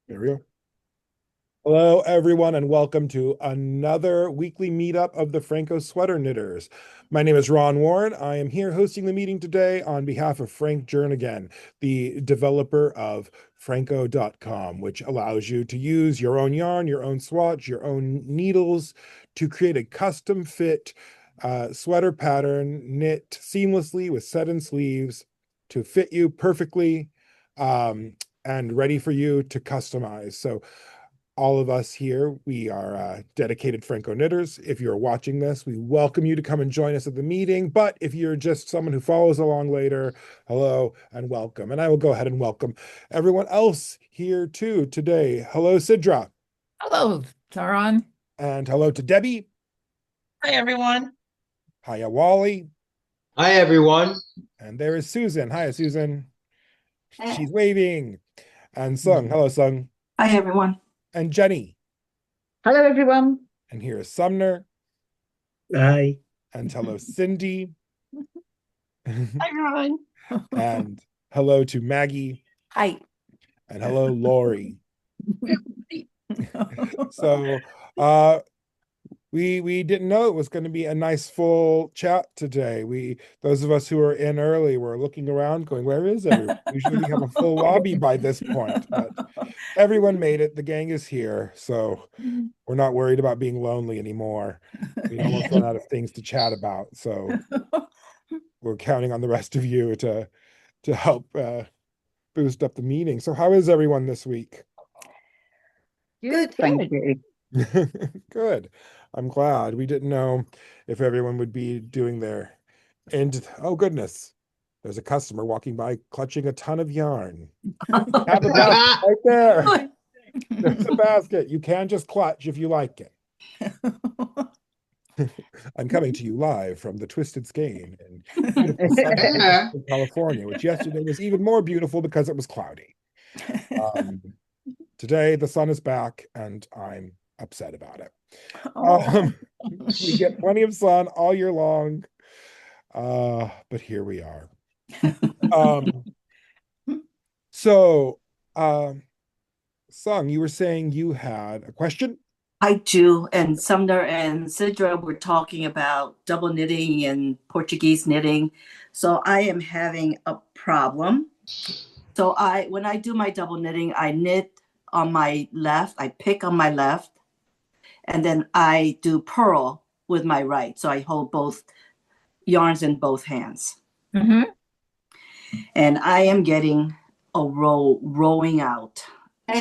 There we go. Hello, everyone, and welcome to another weekly meetup of the Phrancko Sweater Knitters. My name is Ron Warren. I am here hosting the meeting today on behalf of Frank Jernigan, the developer of Phrancko.com, which allows you to use your own yarn, your own swatch, your own needles to create a custom fit sweater pattern knit seamlessly with set-in sleeves to fit you perfectly and ready for you to customize. So all of us here, we are dedicated Phrancko knitters. If you're watching this, we welcome you to come and join us at the meeting. But if you're just someone who follows along later, hello and welcome. And I will go ahead and welcome everyone else here too today. Hello, Sidra. Hello, Taron. And hello to Debbie. Hi, everyone. Hiya, Wally. Hi, everyone. And there is Susan. Hiya, Susan. She's waving. And Sung. Hello, Sung. Hi, everyone. And Jenny. Hello, everyone. And here is Sumner. Hi. And hello, Cindy. Hi, Ron. And hello to Maggie. Hi. And hello, Lori. So we didn't know it was going to be a nice full chat today. Those of us who are in early were looking around going, where is everyone? Usually we have a full lobby by this point, but everyone made it. The gang is here, so we're not worried about being lonely anymore. We almost run out of things to chat about, so we're counting on the rest of you to help boost up the meeting. So how is everyone this week? Good, thank you. Good. I'm glad. We didn't know if everyone would be doing their end. Oh, goodness. There's a customer walking by clutching a ton of yarn. Have a basket right there. There's a basket. You can just clutch if you like it. I'm coming to you live from the Twisted Skein in beautiful Southern California, which yesterday was even more beautiful because it was cloudy. Today, the sun is back, and I'm upset about it. We get plenty of sun all year long, but here we are. Sung, you were saying you had a question? I do. And Sumner and Sidra were talking about double knitting and Portuguese knitting. So I am having a problem. So when I do my double knitting, I knit on my left, I pick on my left, and then I do purl with my right. So I hold both yarns in both hands. Mm-hmm. And I am getting a rowing out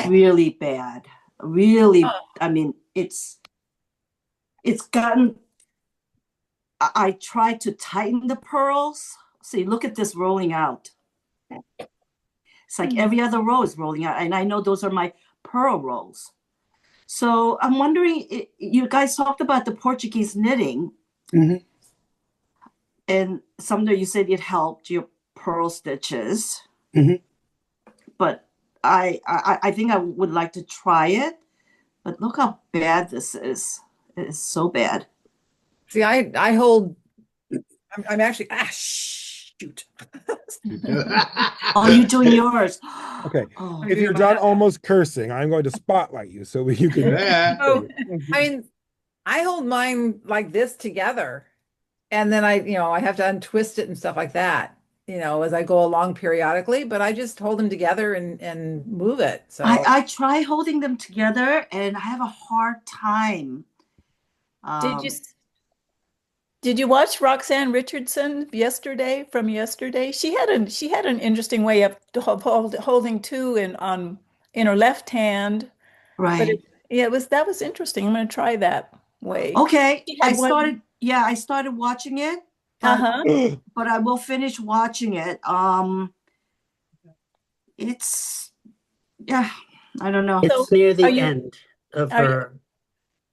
really bad. Really, I mean, it's gotten, I try to tighten the pearls. See, look at this rolling out. It's like every other row is rolling out. And I know those are my pearl rolls. So I'm wondering, you guys talked about the Portuguese knitting. Mhm. And Sumner, you said it helped your pearl stitches. Mhm. But I think I would like to try it. But look how bad this is. It is so bad. See, I hold. I'm actually shoot. Oh, you're doing yours. Okay. Oh. If you're done almost cursing, I'm going to spotlight you so you can. Yeah. So, I mean, I hold mine like this together, and then I have to untwist it and stuff like that, as I go along periodically. But I just hold them together and move it. So I try holding them together, and I have a hard time. Did you watch Roxanne Richardson from yesterday? She had an interesting way of holding two in her left hand. But Right. that was interesting. I'm going to try that way. Okay. She I had one. started watching it, Uh-huh. but I will finish watching it. It's I don't know. So It's near are the you end of are you her.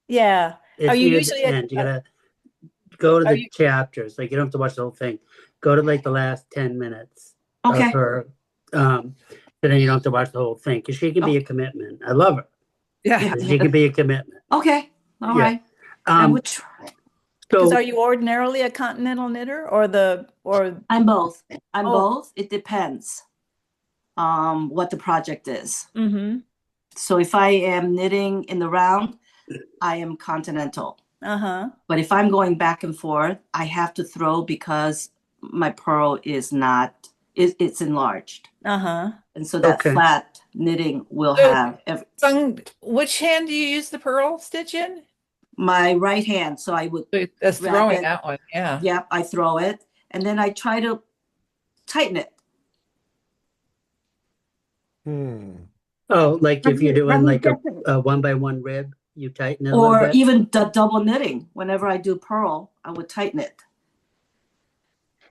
yeah. Are It's you near usually the end. You gotta go to are the you chapters. Like you don't have to watch the whole thing. Go to like the last 10 minutes of Okay. her. But then you don't have to watch the whole thing because she can be a commitment. I love her. yeah. She can be a commitment. Okay. All Yeah. right. I Um, would try. because so are you ordinarily a continental knitter or I'm both. I'm oh both. It depends what the project is. mm-hmm. So if I am knitting in the round, I am continental. Uh-huh. But if I'm going back and forth, I have to throw because my purl is not, it's enlarged. Uh-huh. And so that Okay. flat knitting will So- have Sung, which hand do you use the purl stitch in? my right hand. So I would, That's Grab throwing it. that one. Yeah. yep, I throw it. And then I try to tighten it. Oh, like if you're doing like definitely- a 1x1 rib, you tighten it a little Or bit? even the double knitting. Whenever I do purl, I would tighten it.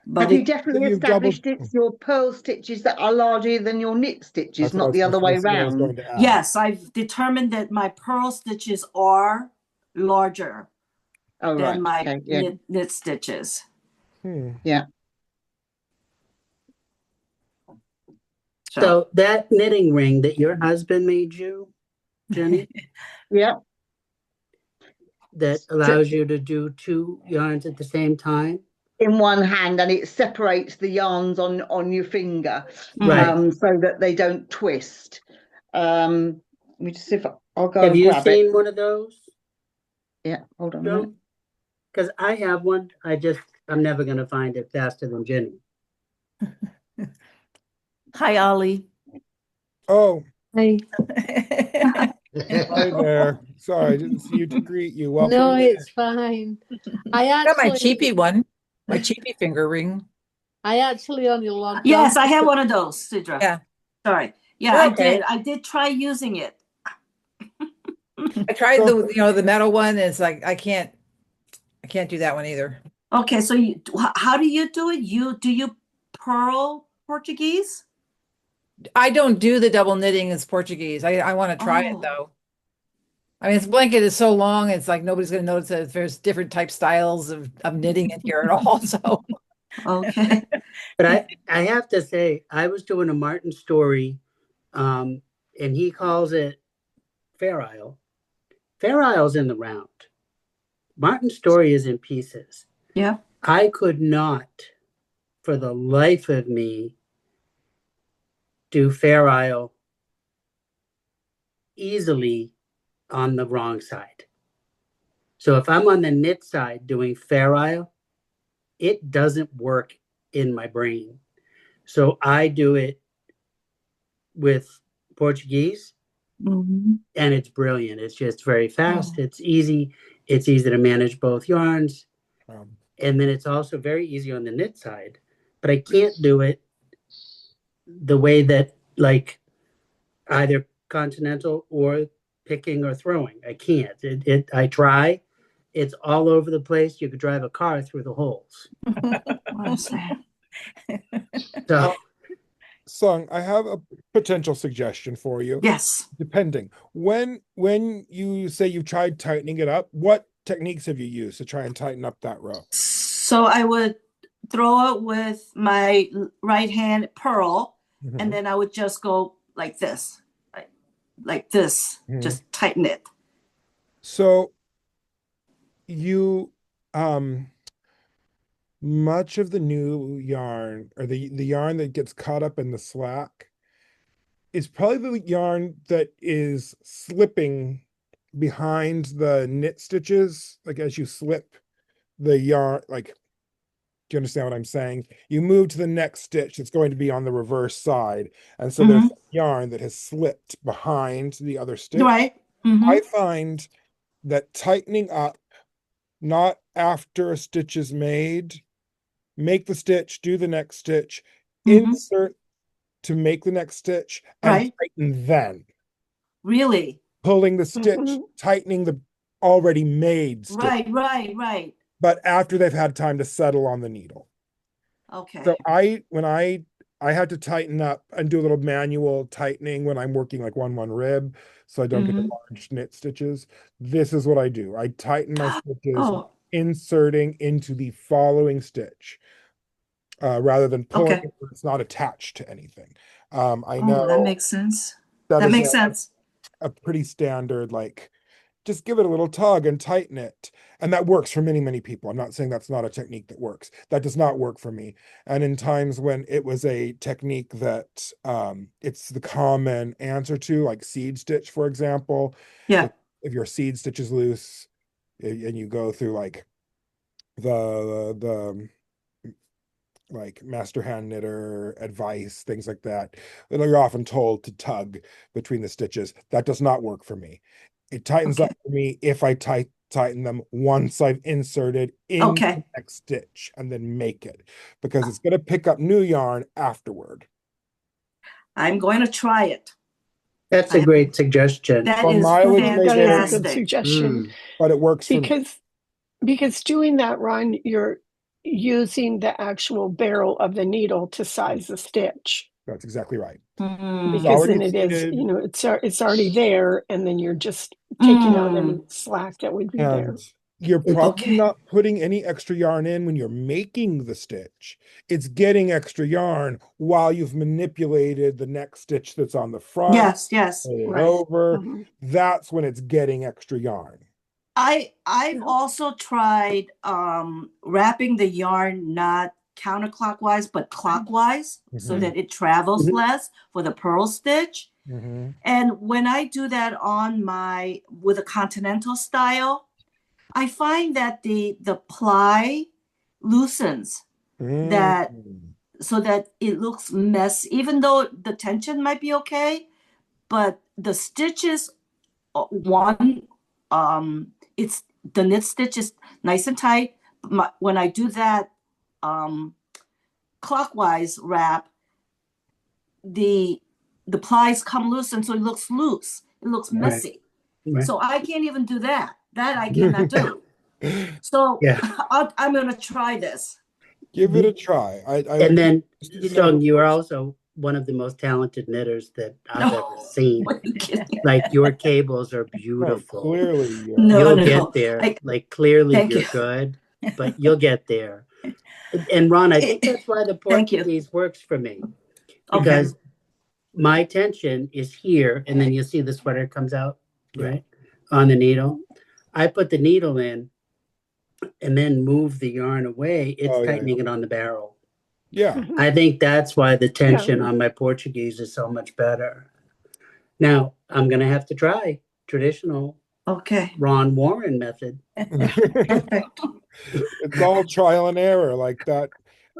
But Have you it, definitely you've double- established it's your purl stitches that are larger than your knit stitches, That's what I not was- the other way that's what I was round? going to ask. yes, I've determined that my purl stitches are larger Oh, right. than my Okay, yeah. knit stitches. Yeah. So that knitting ring that your husband made you, Jenny, Yeah. that allows you to do 2 yarns at the same time? In one hand, and it separates the yarns on your finger, Right. so that they don't twist. Let me just see if I'll go Have and you grab it. seen one of those, Yeah, hold on a minute. Joe? Because I have one. I'm never going to find it faster than Jenny. Hi, Ollie. Oh, Hi. hi there. Sorry, I didn't see you to greet you. Welcome. No, back. it's fine. I got my cheapy one, my cheapy finger ring. I actually only logged Yes, on. I have one of those, Sidra. Yeah. Sorry. Yeah, You're I okay. did. I did try using it. I tried the metal one. And it's like I can't do that one either. Okay, so how do you do it? Do you purl Portuguese? I don't do the double knitting as Portuguese. I want to try it Oh. though. I mean, this blanket is so long, it's like nobody's going to notice that there's different type styles of knitting in here at all. So, Okay. But I have to say, I was doing a Martin story, and he calls it Fair Isle. Fair Isle's in the round. Martin's story is in pieces. Yeah. I could not, for the life of me, do Fair Isle easily on the wrong side. So if I'm on the knit side doing Fair Isle, it doesn't work in my brain. So I do it with Portuguese, Mhm. and it's brilliant. It's just very fast. Oh. It's easy. It's easy to manage both yarns. Um, And then it's also very easy on the knit side, but I can't do it the way that like either continental or picking or throwing. I can't. I try. It's all over the place. You could drive a car through the holes. What is that? So Sung, I have a potential suggestion for you. Yes. Depending. When you say you've tried tightening it up, what techniques have you used to try and tighten up that row? So I would throw it with my right hand purl, Mhm. and then I would just go like this, like this, Mhm. just tighten it. So you much of the new yarn or the yarn that gets caught up in the slack is probably the yarn that is slipping behind the knit stitches, like as you slip the yarn, like, do you understand what I'm saying? You move to the next stitch, it's going to be on the reverse side, and so there's yarn that has slipped behind the other stitch. Right. Mhm. I find that tightening up, not after a stitch is made, make the stitch, do the next stitch, Mhm. insert to make the next stitch, and Right. tighten then. Really? Pulling the stitch, tightening the already made stitch, Right. but after they've had time to settle on the needle. Okay. So when I had to tighten up and do a little manual tightening when I'm working like 1/1 rib, so I don't get the large knit stitches. This is what I do. I tighten my stitches, Oh, inserting into the following stitch, rather than pulling Okay. it where it's not attached to anything. I oh, know that makes sense. that That is makes sense. a pretty standard like just give it a little tug and tighten it. And that works for many, many people. I'm not saying that's not a technique that works. That does not work for me. And in times when it was a technique that it's the common answer to, like seed stitch, for example. Yeah. If your seed stitch is loose and you go through like the like master hand knitter advice, things like that, you're often told to tug between the stitches. That does not work for me. It tightens up for me if I tighten them once I've inserted in the next stitch and then make it, because it's going to pick up new yarn afterward. I'm going to try it. That's a great suggestion. That Well, is mileage may That vary, is a good suggestion. but it works for me. Because doing that, Ron, you're using the actual barrel of the needle to size the stitch. That's exactly right. Because then it is, you know, it's already there, and then you're just taking out any slack that would be there. You're probably not putting any extra yarn in when you're making the stitch. It's getting extra yarn while you've manipulated the next stitch that's on the front. Yes. Right. Over. That's when it's getting extra yarn. I've also tried wrapping the yarn not counterclockwise but clockwise, so that it travels less for the purl stitch. And when I do that on with a continental style, I find that the ply loosens that, so that it looks messy, even though the tension might be okay, but the stitches, it's the knit stitch is nice and tight. When I do that clockwise wrap, the plies come loose, and so it looks loose. It looks messy. Right. So I can't even do that. That I cannot do. So I'm going to try this. Give it a try. And then, Sung, you are also one of the most talented knitters that I've ever seen. Like, your cables are beautiful. Clearly, you'll get there. Clearly you're good, but you'll get there. And Ron, I think that's why the Portuguese works for me. Because my tension is here, and then you see the sweater comes out, right, on the needle. I put the needle in and then move the yarn away. It's tightening it on the barrel. Yeah. I think that's why the tension on my Portuguese is so much better. Now, I'm going to have to try traditional Ron Warren method. It's all trial and error, like that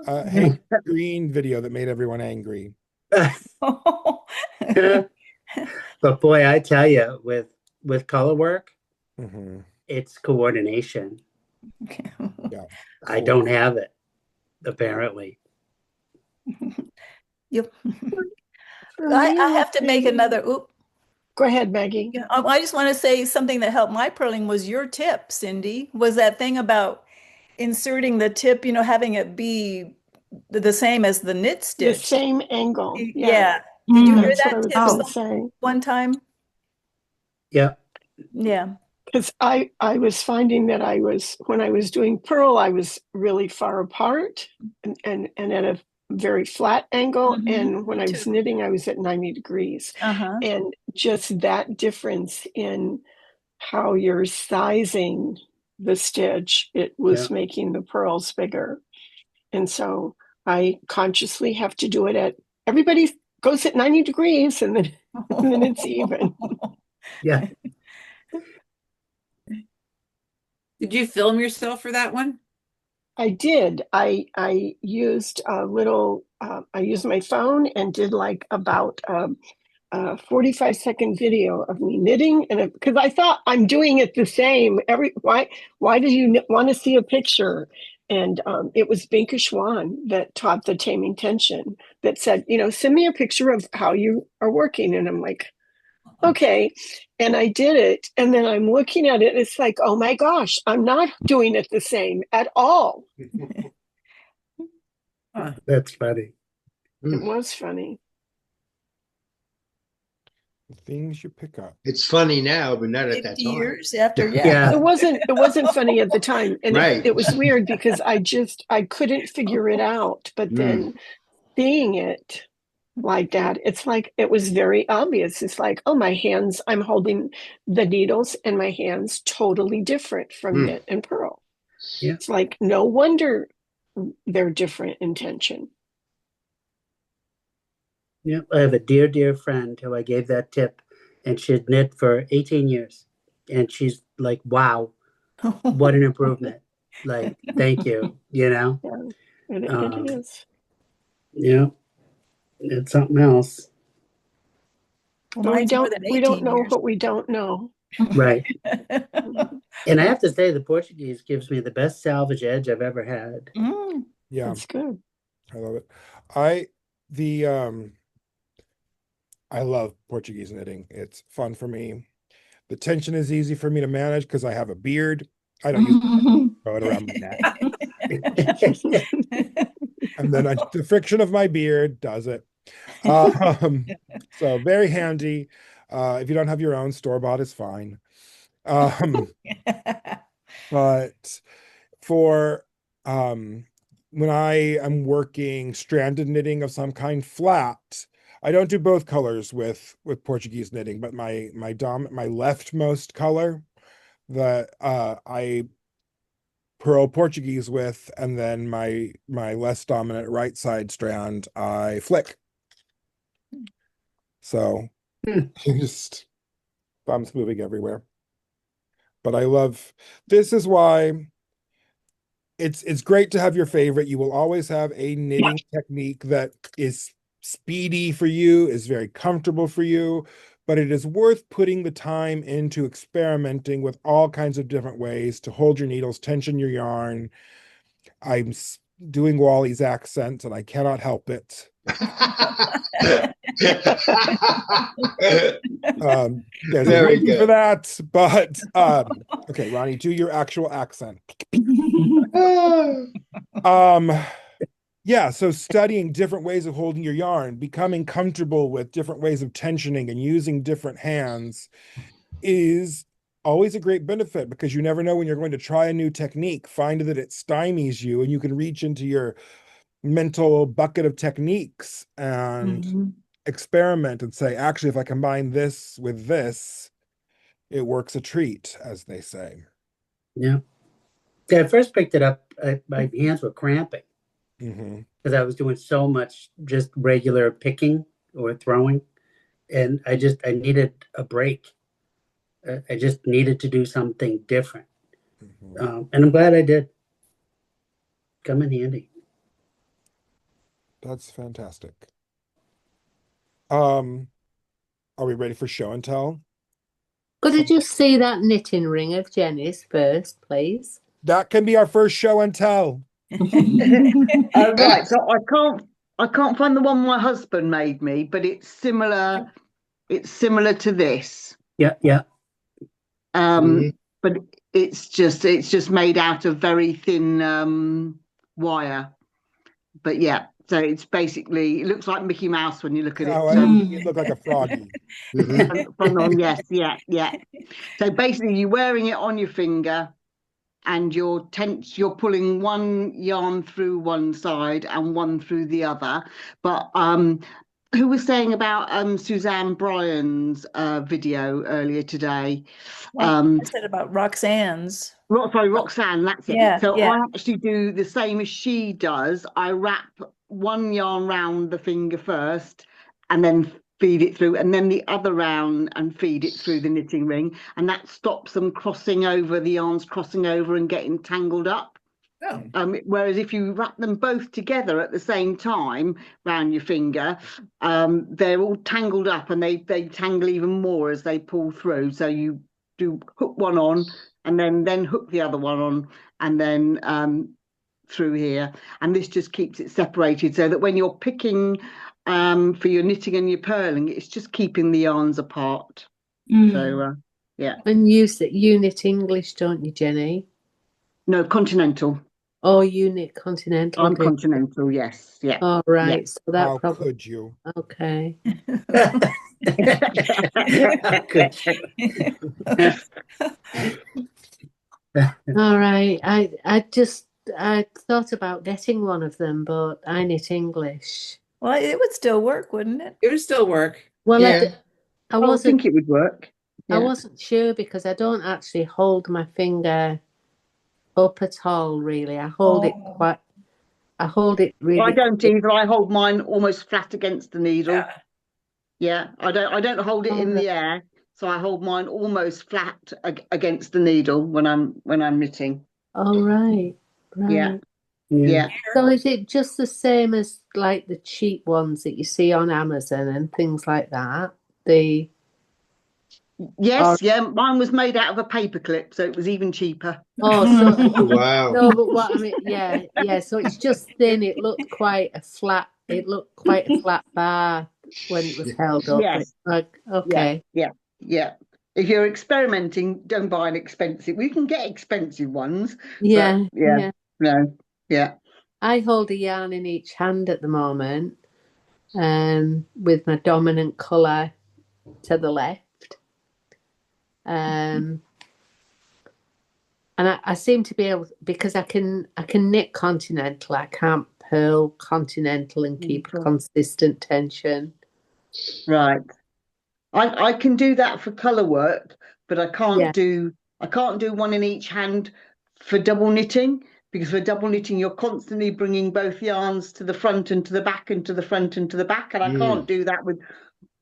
Hank Green video that made everyone angry. But boy, I tell you, with color work, it's coordination. I don't have it, apparently. I have to make another. Go ahead, Maggie. I just want to say something that helped my purling was your tip, Cindy, was that thing about inserting the tip, having it be the same as the knit stitch. The same angle. Yeah. Did you hear that tip one time? Yeah. Yeah. Because I was finding that when I was doing purl, I was really far apart and at a very flat angle. And when I was knitting, I was at 90 degrees. And just that difference in how you're sizing the stitch, it was making the purls bigger. And so I consciously have to do it everybody goes at 90 degrees and then it's even. Yeah. Did you film yourself for that one? I did. I used I used my phone and did like about a 45-second video of me knitting, and because I thought I'm doing it the same. Why do you want to see a picture? And it was Binka Schwan that taught the taming tension that said, send me a picture of how you are working. And I'm like, okay. And I did it. And then I'm looking at it. It's like, oh my gosh, I'm not doing it the same at all. That's funny. It was funny. The things you pick up. It's funny now, but not at that 50 time. years after, It wasn't funny at the time. And it was weird because I couldn't figure it out. But then seeing it, like that. It's like it was very obvious. It's like, oh, my hands, I'm holding the needles and my hands totally different from knit and purl. Yeah. It's like no wonder they're different in tension. Yeah. I have a dear, dear friend who I gave that tip, and she'd knit for 18 years. And she's like, wow, what an improvement. Like, thank you, you know? Yeah, it Um, is. yeah, it's something else. Well, But mine's more than we don't 18 know years. what we don't know. Right. And I have to say, the Portuguese gives me the best salvage edge I've ever had. Yeah, That's good. I love it. I the I love Portuguese knitting. It's fun for me. The tension is easy for me to manage because I have a beard. I don't use throw it around my neck. And then the friction of my beard does it. So very handy. If you don't have your own, store-bought is fine. But for when I am working stranded knitting of some kind flat, I don't do both colors with Portuguese knitting, but my leftmost color that I purl Portuguese with, and then my less dominant right side strand I flick. So just thumbs moving everywhere. But I love, this is why it's great to have your favorite. You will always have a knitting technique that is speedy for you, is very comfortable for you, but it is worth putting the time into experimenting with all kinds of different ways to hold your needles, tension your yarn. I'm doing Wally's accent and I cannot help it. There's a Very reason good. for that, but okay, Ronnie, do your actual accent. Yeah, so studying different ways of holding your yarn, becoming comfortable with different ways of tensioning and using different hands is always a great benefit, because you never know when you're going to try a new technique, find that it stymies you, and you can reach into your mental bucket of techniques and experiment and say, actually, if I combine this with this, it works a treat, as they say. Yeah. Yeah, I first picked it up, my hands were cramping because I was doing so much just regular picking or throwing, and I needed a break. I just needed to do something different, and I'm glad I did. Come in handy. That's fantastic. Are we ready for show and tell? Could I just see that knitting ring of Jenny's first, please? That can be our first show and tell. Right, so I can't find the one my husband made me, but it's similar. It's similar to this. Yeah, yeah. But it's just made out of very thin wire. But yeah, so it's basically, it looks like Mickey Mouse when you look at it. Oh, So you look like a froggy. yes, yeah. So basically, you're wearing it on your finger, and you're pulling one yarn through one side and one through the other. But who was saying about Suzanne Bryan's video earlier today? I said about Roxanne's. Sorry, Roxanne, that's it. Yeah, So yeah. I actually do the same as she does. I wrap one yarn round the finger first and then feed it through, and then the other round and feed it through the knitting ring. And that stops them crossing over, the yarns crossing over and getting tangled up. Whereas if you wrap them both together at the same time round your finger, they're all tangled up, and they tangle even more as they pull through. So you do hook one on and then hook the other one on, and then through here. And this just keeps it separated, so that when you're picking for your knitting and your purling, it's just keeping the yarns apart. So yeah. And you knit English, don't you, Jenny? No, continental. Oh, you knit continental. I'm continental, yes. Yeah. All right. Yeah. So that How probably. could you? Okay. All right. I thought about getting one of them, but I knit English. Well, it would still work, wouldn't it? It would still work. Well, Yeah. I I wasn't think it would work. I Yeah. wasn't sure because I don't actually hold my finger up at all, really. I hold it I really don't quick. either. I hold mine almost flat against the needle. Yeah. Yeah, I don't hold it in the air, so I hold mine almost flat against the needle when I'm knitting. Oh, right. Yeah, Yeah. yeah. So is it just the same as like the cheap ones that you see on Amazon and things like that? The Yes, yeah. Mine was made out of a paper clip, so it was even cheaper. Oh, so Oh, wow. no, but what I mean, yeah. So it's just thin. It looked quite a flat bar when it was held up. Yes. It's like, okay. Yeah. If you're experimenting, don't buy an expensive. We can get expensive ones. Yeah, But yeah. yeah. No. Yeah. I hold a yarn in each hand at the moment, with my dominant colour to the left. And I seem to be able, because I can knit continental. I can't purl continental and keep a consistent tension. Right. I can do that for colour work, but I can't do one in each hand for double knitting, because for double knitting you're constantly bringing both yarns to the front and to the back and to the front and to the back, and I can't do that with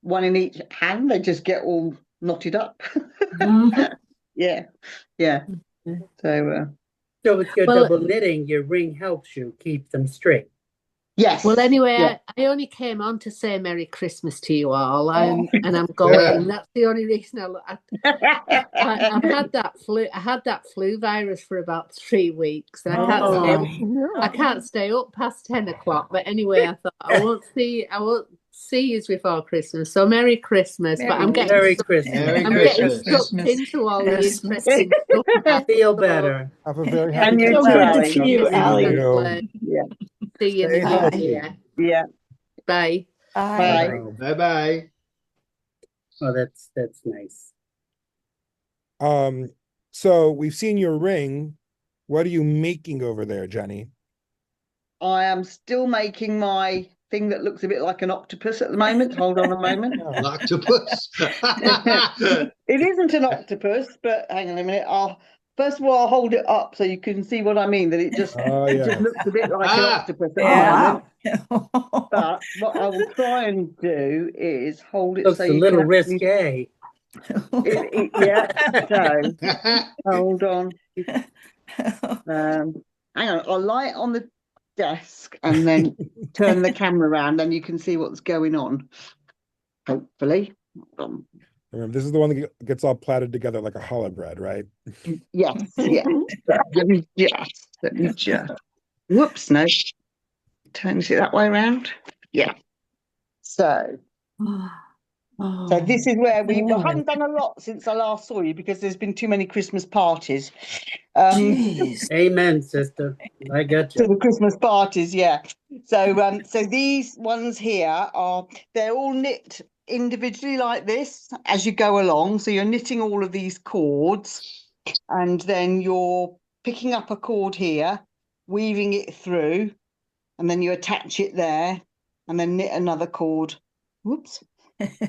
one in each hand. They just get all knotted up. Yeah. So with your double knitting, your ring helps you keep them straight. Yes. Well, anyway, I only came on to say Merry Christmas to you all, and I'm going. That's the only reason I've had that flu. I had that flu virus for about 3 weeks, and I can't stay up past 10 o'clock. But anyway, I thought I won't see you before Christmas. So Merry Christmas! But I'm getting Merry Christmas. sucked into all the interesting stuff. I feel better. Have a very happy And you So too, good to Ali. see you, Ali. Yeah. See you in the new year. Yeah. Bye. Bye. Bye-bye. Oh, that's nice. So we've seen your ring. What are you making over there, Jenny? I am still making my thing that looks a bit like an octopus at the moment. Hold on a moment. An octopus. It isn't an octopus, but hang on a minute. First of all, I'll hold it up so you can see what I mean. That it just looks a bit like an octopus at the moment. But what I will try and do is hold it Looks so a you little can actually, risque. yeah. So hold on. Hang on. I'll lie it on the desk and then turn the camera around, and you can see what's going on. Hopefully. Remember, this is the one that gets all plaited together like a challah bread, right? Yes. Let me just. Whoops, no. Turn it that way around. Yeah. So this is where we haven't done a lot since I last saw you, because there's been too many Christmas parties. Amen, sister. I got To you. the Christmas parties, yeah. So these ones here they're all knit individually like this as you go along. So you're knitting all of these cords, and then you're picking up a cord here, weaving it through, and then you attach it there, and then knit another cord. Whoops.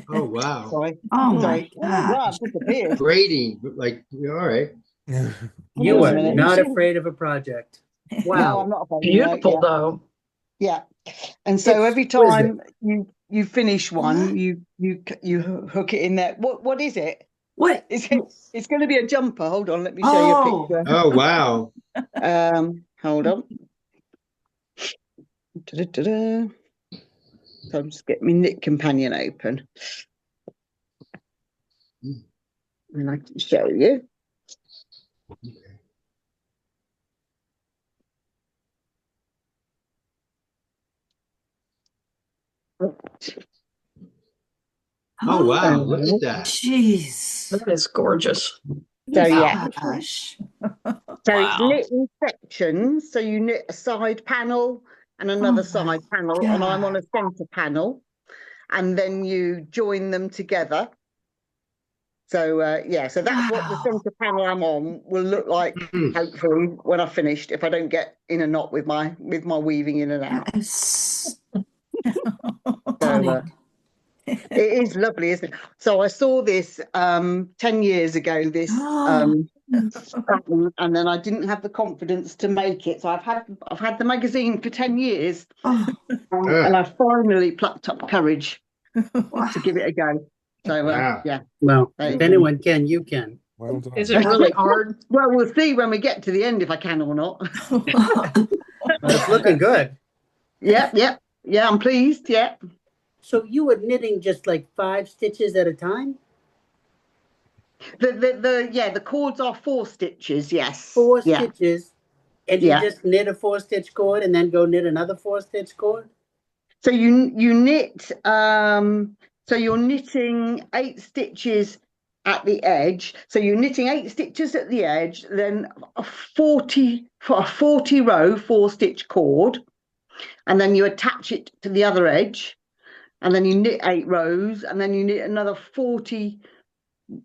Oh, wow. Sorry. Oh Sorry. my God. Wow, I've disappeared. Braiding, like, all right. You Wait a are minute. not afraid of a project. No, I'm Wow. not afraid. Beautiful though. Yeah. And so every Exquisite. time you finish one, you hook it in there. What is it? What? It's going to be a jumper. Hold on, let me show you a picture. Oh, wow. Hold on. Da-da-da-da. So I'm just getting my knit companion open, and I can show you. Oh, wow. Look at that. Jeez. That is gorgeous. So yeah. Gosh. So it's knit in sections. So you knit a side panel and another side panel, and I'm on a center panel, and then you join them together. So so that's what the center panel I'm on will look like, hopefully, when I've finished, if I don't get in a knot with my weaving in and out. Stunning. It is lovely, isn't it? So I saw this 10 years ago, this pattern, and then I didn't have the confidence to make it. So I've had the magazine for 10 years, and I finally plucked up courage to give it a go. So yeah. Well, if anyone can, you can. Well done. Is it really hard? Well, we'll see when we get to the end if I can or not. Well, it's looking good. Yeah, I'm pleased. Yeah. So you were knitting just like 5 stitches at a time? The cords are 4 stitches. Yes. 4 stitches, and you Yeah. just knit a 4-stitch cord and then go knit another 4-stitch cord? So you knit. So you're knitting 8 stitches at the edge. So you're knitting 8 stitches at the edge, then a 40 row 4-stitch cord, and then you attach it to the other edge, and then you knit 8 rows, and then you knit another 40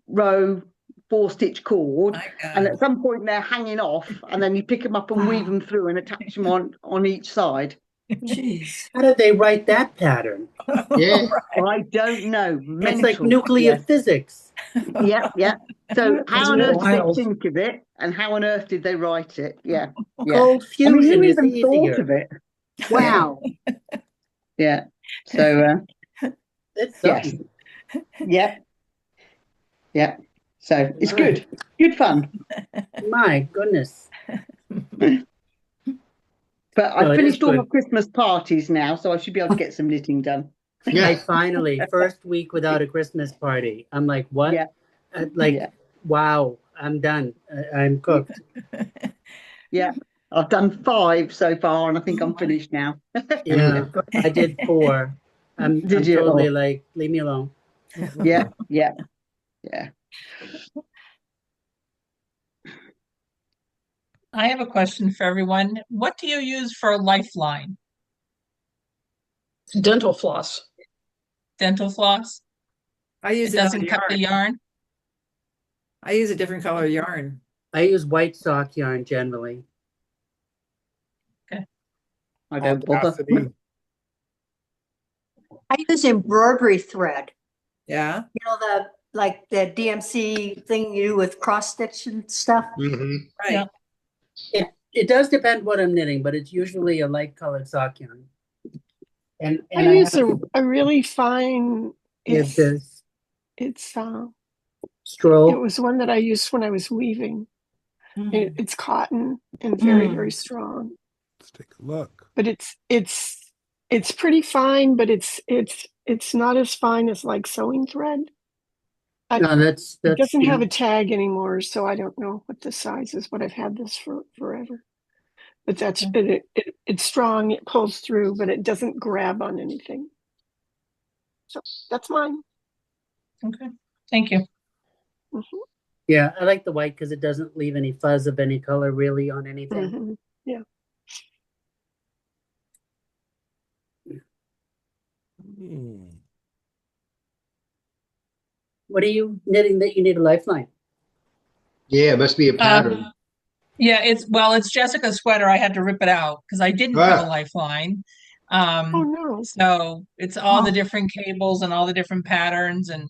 row 4-stitch cord, and at some point they're hanging off, and then you pick them up and weave them through and attach them on each side. Jeez. How did they write that pattern? Yeah. I don't know. It's like nuclear physics. Yeah. So how on earth did wild. they think of it, and how on earth did they write it? Yeah. Cold I mean, fusion who is even thought easier. of it? Wow. Yeah. So It's yes. something. Yeah. So it's good. Good fun. My goodness. But No, I it finished is all good. my Christmas parties now, so I should be able to get some knitting done. I finally, first week without a Christmas party. I'm like, what? Yeah. Wow, I'm done. I'm cooked. Yeah. I've done 5 so far, and I think I'm finished now. Yeah, I did 4. I'm Did you? totally Oh. like, leave me alone. Yeah. I have a question for everyone. What do you use for a lifeline? Dental floss. Dental floss? I use It it on doesn't cut the yarn. yarn? I use a different color yarn. I use white sock yarn generally. I don't bother. Audacity. I use embroidery thread. Yeah. You know, the DMC thing you do with cross stitch and stuff. Mhm. Right. Yeah. It does depend what I'm knitting, but it's usually a light colored sock yarn. And I use a really fine. It's this It stroll. was one that I used when I was weaving. It's cotton and very strong. Let's take a look. But it's pretty fine, but it's not as fine as like sewing thread. No, that's It doesn't have a tag anymore, so I don't know what the size is, but I've had this for forever. But that's it's strong, it pulls through, but it doesn't grab on anything. So that's mine. Okay, thank you. Yeah, I like the white because it doesn't leave any fuzz of any color really on anything. Yeah. What are you knitting that you need a lifeline? Yeah, it must be a pattern. Yeah, it's Jessica's sweater. I had to rip it out because I didn't have a lifeline. Oh no. So it's all the different cables and all the different patterns. And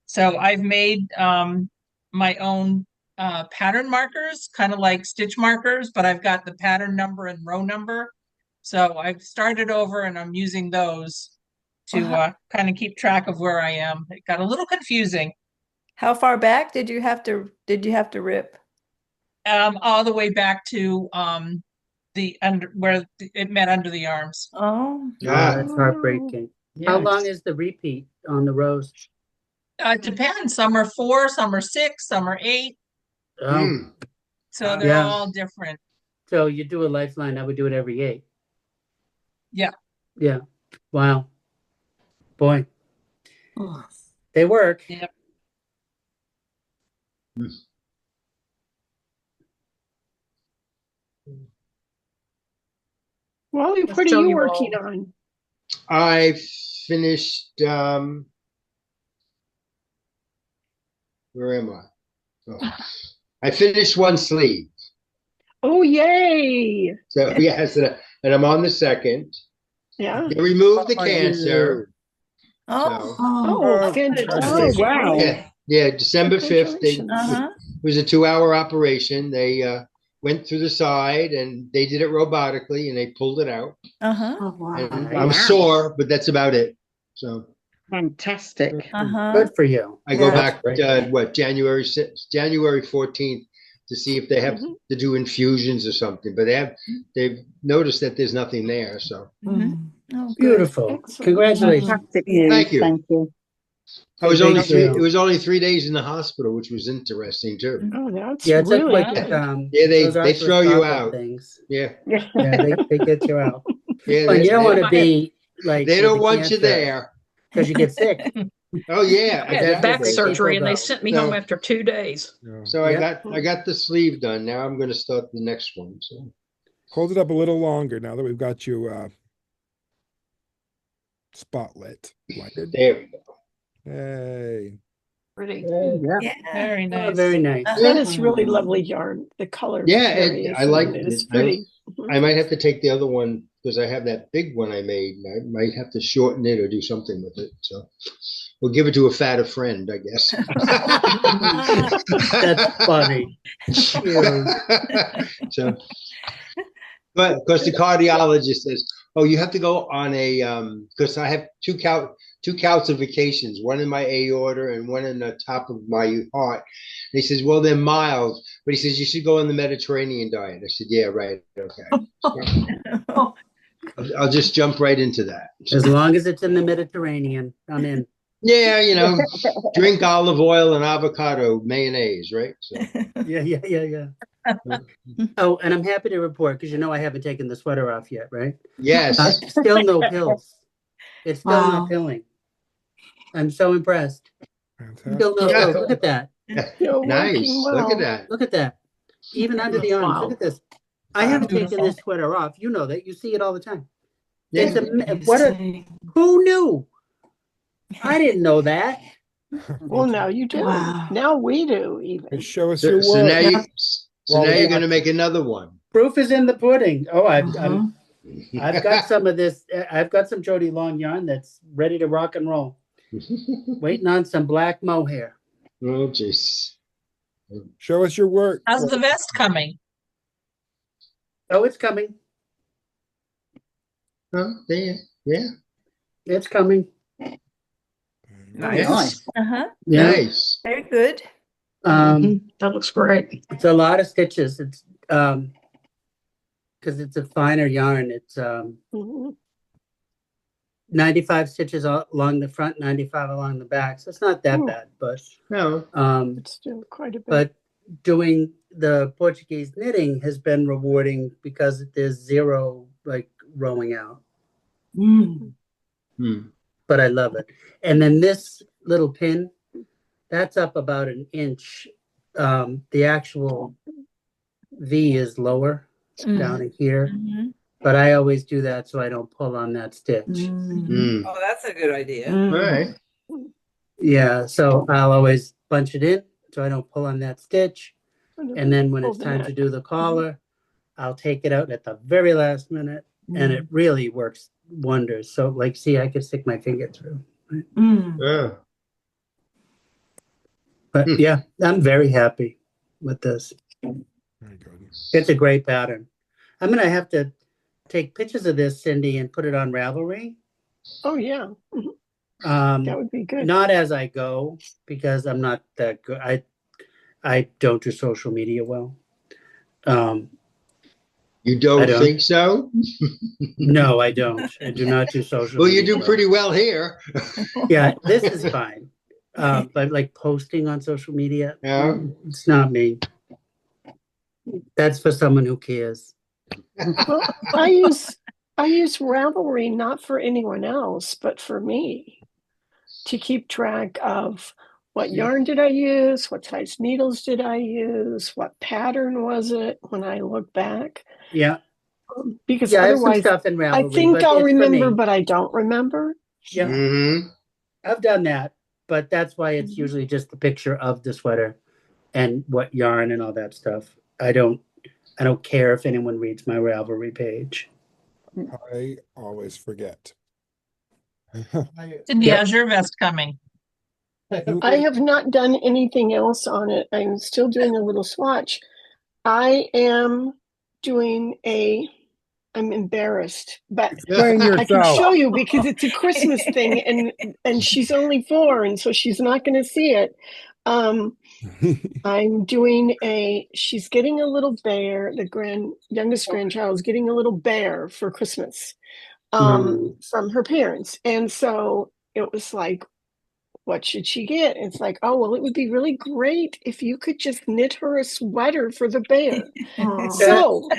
so I've made my own pattern markers, kind of like stitch markers, but I've got the pattern number and row number. So I've started over and I'm using those to kind of keep track of where I am. It got a little confusing. How far back did you have to rip? All the way back to the under where it met under the arms. Oh, That's heartbreaking. How long is the repeat on the rows? It depends. Some are 4, some are 6, some are 8. Oh. So they're all different. So you do a lifeline, I would do it every 8. Yeah. Yeah. Wow. Boy. They work. Yep. Wally, what are you working on? I finished, where am I? Oh. I finished one sleeve. Oh, yay. So yes, and I'm on the second. Yeah. They removed the Oh, cancer. Oh, So, Oh, fantastic. Oh, wow. yeah, December 5th, Congratulations. it was a 2-hour operation. They went through the side and they did it robotically and they pulled it out. uh-huh, Oh, wow. And I'm sore, but that's about it. So Fantastic. uh-huh. Good for you. I go Yeah. back, January 6th, January 14th to see if they have to do infusions or something. But they've noticed that there's nothing there. So Mhm. Oh, good. Beautiful. Excellent. Congratulations. Fantastic news. Thank you. Thank you. I was Big only deal. it was only 3 days in the hospital, which was interesting too. Oh, that's Yeah, it's really like good. Yeah, they those throw you arthroscopic out. things. Yeah, Yeah, they get you out. yeah. Well, you don't want to They, be like they with don't the want you cancer there. because you get sick. Oh yeah, I had back exactly. surgery and they Go. sent me home after 2 days. So Yeah. I got the sleeve done. Now I'm going to start the next one. So Hold it up a little longer now that we've got you spotlit. Lighted. there we go. Hey. Pretty. Yeah. Yeah. Very Oh, nice. very nice. That is really lovely yarn. The color Yeah, variation I like is it. pretty. I might have to take the other one because I have that big one I made. I might have to shorten it or do something with it. So we'll give it to a fatter friend, I guess. That's funny. Cute. So, but because the cardiologist says, "Oh, you have to go on a because I have two calcifications, one in my aorta and one in the top of my heart." And he says, "Well, they're mild," but he says you should go on the Mediterranean diet. I said, "Yeah, right, okay." So, I'll just jump right into that. As long as it's in the Mediterranean, I'm in. Yeah, drink olive oil and avocado mayonnaise, right? So, Yeah. Oh, and I'm happy to report because I haven't taken the sweater off yet, right? yes. Still no pills. It's still Wow. not pilling. I'm so impressed. Fantastic. Still no pills. Look at that. Still Nice. working Look well. at that. Look at that. Even under the arms. Wow. Look at this. I haven't taken this sweater off. You know that. You see it all the time. It's who knew? I didn't know that. Well, now you do. Wow. Now we do even. Show us So, your so work. now you Well, you're going to make another one. Proof is in the pudding. Oh, Uh-huh. I've got some of this. I've got some Jody Long yarn that's ready to rock and roll. Waiting on some black mohair. Oh, jeez. Show us your work. How's the vest coming? Oh, it's coming. Oh, yeah. It's coming. Nice. Uh-huh. Yeah. Nice. Very good. That looks great. It's a lot of stitches. It's because it's a finer yarn. It's 95 stitches along the front, 95 along the back. So it's not that bad, but No. It's still quite a bit. but doing the Portuguese knitting has been rewarding because there's zero like rowing out. But I love it. And then this little pin, that's up about an inch. The actual V is lower down in here. But I always do that so I don't pull on that stitch. Oh, that's a good idea. All right. Yeah, so I'll always bunch it in so I don't pull on that stitch. And then when it's time to do the collar, I'll take it out at the very last minute, and it really works wonders. So, like, see, I can stick my finger through. Yeah. But yeah, I'm very happy with this. Very good. It's a great pattern. I'm gonna have to take pictures of this, Cindy, and put it on Ravelry. Oh yeah, that would be good. Not as I go because I'm not that good. I don't do social media well. You don't think so? No, I don't. I do not do social Well, media. you do pretty well here. Yeah, this is fine. But like posting on social media, Yeah. it's not me. That's for someone who cares. Well, I use Ravelry not for anyone else, but for me to keep track of what yarn did I use, what size needles did I use, what pattern was it when I look back. Yeah. Because I have some otherwise, stuff in Ravelry, I think but I'll it's for remember, me. but I don't remember. Yeah. I've done that, but that's why it's usually just the picture of the sweater and what yarn and all that stuff. I don't care if anyone reads my Ravelry page. I always forget. Cindy, Yep. how's your vest coming? I have not done anything else on it. I'm still doing a little swatch. I am doing I'm embarrassed, but Explain I can yourself. show you because it's a Christmas thing and she's only 4 and so she's not going to see it. I'm doing she's getting a little bear. The youngest grandchild is getting a little bear for Christmas from her parents. And so it was like, what should she get? It's like, oh, well, it would be really great if you could just knit her a sweater for the bear. So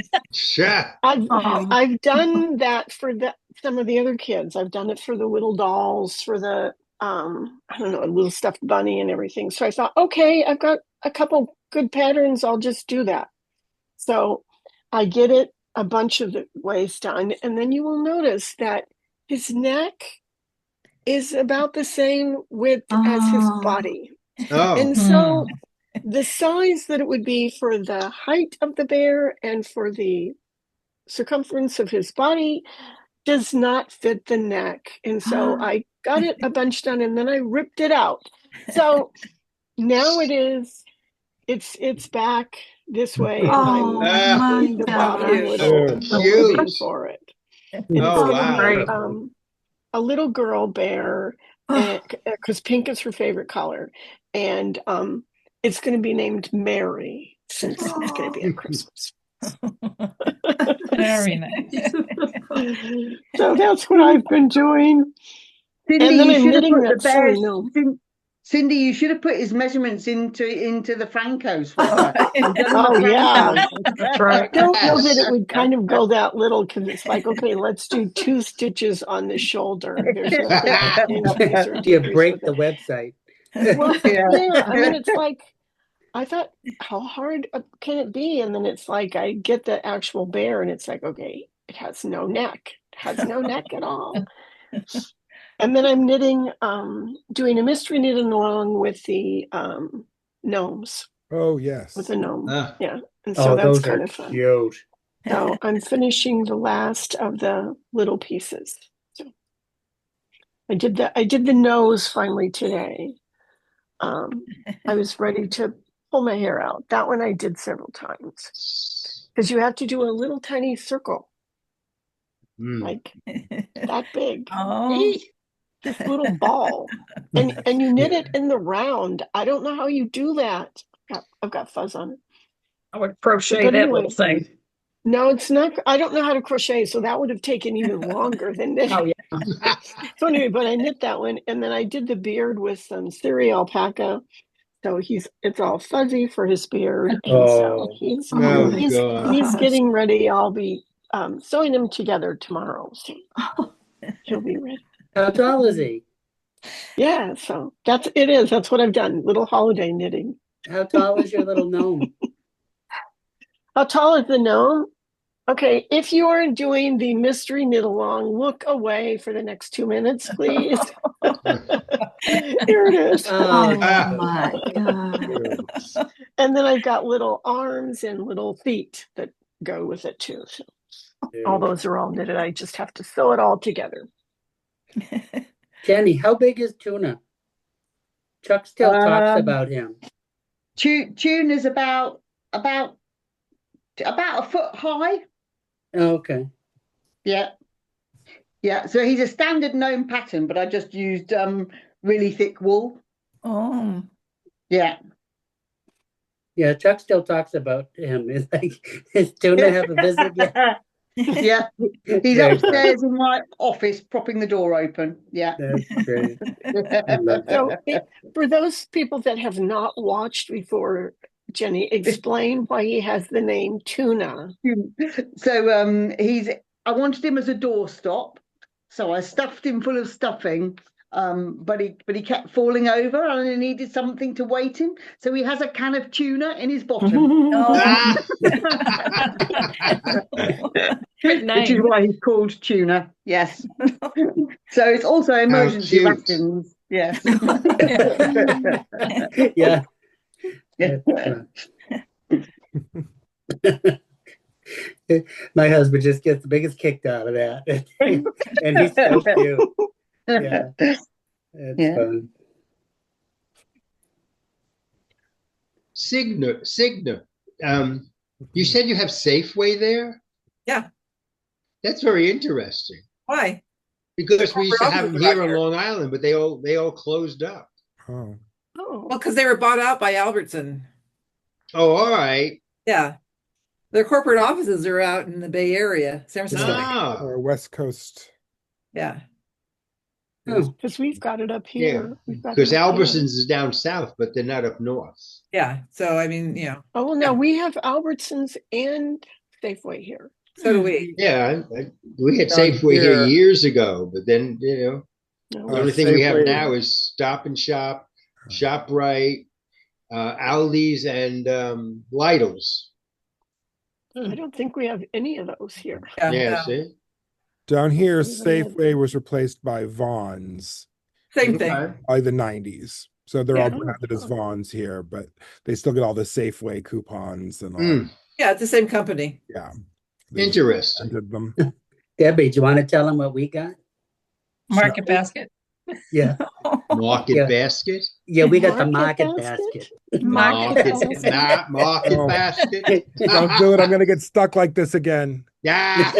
I've done that for some of the other kids. I've done it for the little dolls, for the I don't know, a little stuffed bunny and everything. So I thought, okay, I've got a couple good patterns. I'll just do that. So I get it a bunch of the ways done, and then you will notice that his neck is about the same width as his body. And so the size that it would be for the height of the bear and for the circumference of his body does not fit the neck. And so I got it a bunch done and then I ripped it out. So now it's back this way. Oh my The bottom gosh. little Huge. ribbon for it. And it's Oh, gonna wow. be a little girl bear, because pink is her favorite color, and it's going to be named Mary since it's going to be at Christmas. Very nice. So that's what I've been doing. Cindy, And then you I'm should have knitting put the that silly bears. gnome. Cindy, you should have put his measurements into the Phrancko sweater. Oh yeah. That's I right. don't know that it would kind of go that little because it's like, okay, let's do 2 stitches on the shoulder. There's nothing to increase or You decrease break with the it. website. Well, Yeah. yeah, I mean, it's like, I thought, how hard can it be? And then it's like, I get the actual bear and it's like, okay, it has no neck. It has no neck at all. And then I'm knitting, doing a mystery knitting along with the gnomes, Oh, yes. with the gnome. Ah. Yeah. And so that's those kind are of fun. cute. So I'm finishing the last of the little pieces. So I did the nose finally today. I was ready to pull my hair out. That one I did several times because you have to do a little tiny circle, like that big, this little ball, and you knit it in the round. I don't know how you do that. I've got fuzz on it. I would crochet But that anyway, little thing. no, it's not. I don't know how to crochet, so that would have taken even longer than this. Oh, yeah. So anyway, but I knit that one, and then I did the beard with some Syri alpaca. So it's all fuzzy for his beard, and so he's getting ready. I'll be sewing them together tomorrow, so he'll be ready. How tall is he? Yeah, so that's what I've done. Little holiday knitting. How tall is your little gnome? How tall is the gnome? Okay, if you are doing the mystery knit along, look away for the next 2 minutes, please. Here it is. Oh my God. And then I've got little arms and little feet that go with it too. So all those are all knitted. I just have to sew it all together. Jenny, how big is Tuna? Chuck still talks about him. Tune is about a foot high. Okay. Yeah. So he's a standard gnome pattern, but I just used really thick wool. Oh. Yeah. Yeah, Chuck still talks about him. It's like, does Tuna have a visit yet? Yeah. He's upstairs in my office propping the door open. Yeah. That's great. So for those people that have not watched before, Jenny, explain why he has the name Tuna. So I wanted him as a doorstop, so I stuffed him full of stuffing, but he kept falling over and I needed something to weight him, so he has a can of tuna in his bottom. Which is why he's called Tuna. Yes. So it's also emergency rations. Yes. Yeah. My husband just gets the biggest kick out of that. And he's so cute. Yeah. It's fun. Signa. You said you have Safeway there? Yeah. That's very interesting. Why? Because we used to have them here on here. Long Island, but they all closed up. Oh. Oh, Well, because they were bought out by Albertson. Oh, all right. Yeah. Their corporate offices are out in the Bay Area, San Francisco. Ah, Or West Coast. Yeah. because we've got it up yeah. here. We've got Because it up here. Albertsons is down south, but they're not up north. Yeah. So, I mean, Oh, well, no, we have Albertsons and Safeway here. so do we. Yeah, we had Down Safeway here here. years ago, but then No. the only thing we have Safeway. now is Stop and Shop, ShopRite, Aldi's, and Lidl's. I don't think we have any of those here. Yeah, no. see? Down here, Everybody had- Safeway was replaced by Vaughn's Same thing. Okay. by the 90s. So they're all Yeah. branded as Vaughn's here, but they still get all the Safeway coupons and all. Mm, Yeah, it's the same company. Yeah. They just interesting. branded them. Debbie, do you want to tell them what we got? Market basket. Yeah. Market Yeah. basket. Yeah, we got the Market market basket? basket. Market Market Oh. basket. Don't do it. I'm going to get stuck like this again. Yeah.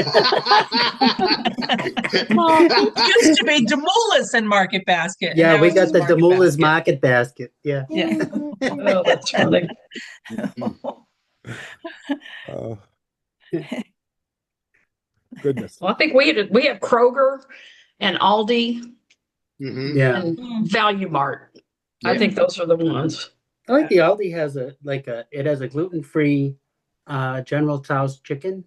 It used to be Demoulas and Market Basket. and Yeah, now we it's got just the Market Demoulas Basket. market basket. Yeah. Yeah. Oh, that's funny. Uh, goodness. Well, I think we have Kroger and Aldi Mhm. Yeah. and Value Mart. I Yeah. think those are the ones. I like the Aldi has it has a gluten-free General Tso's chicken,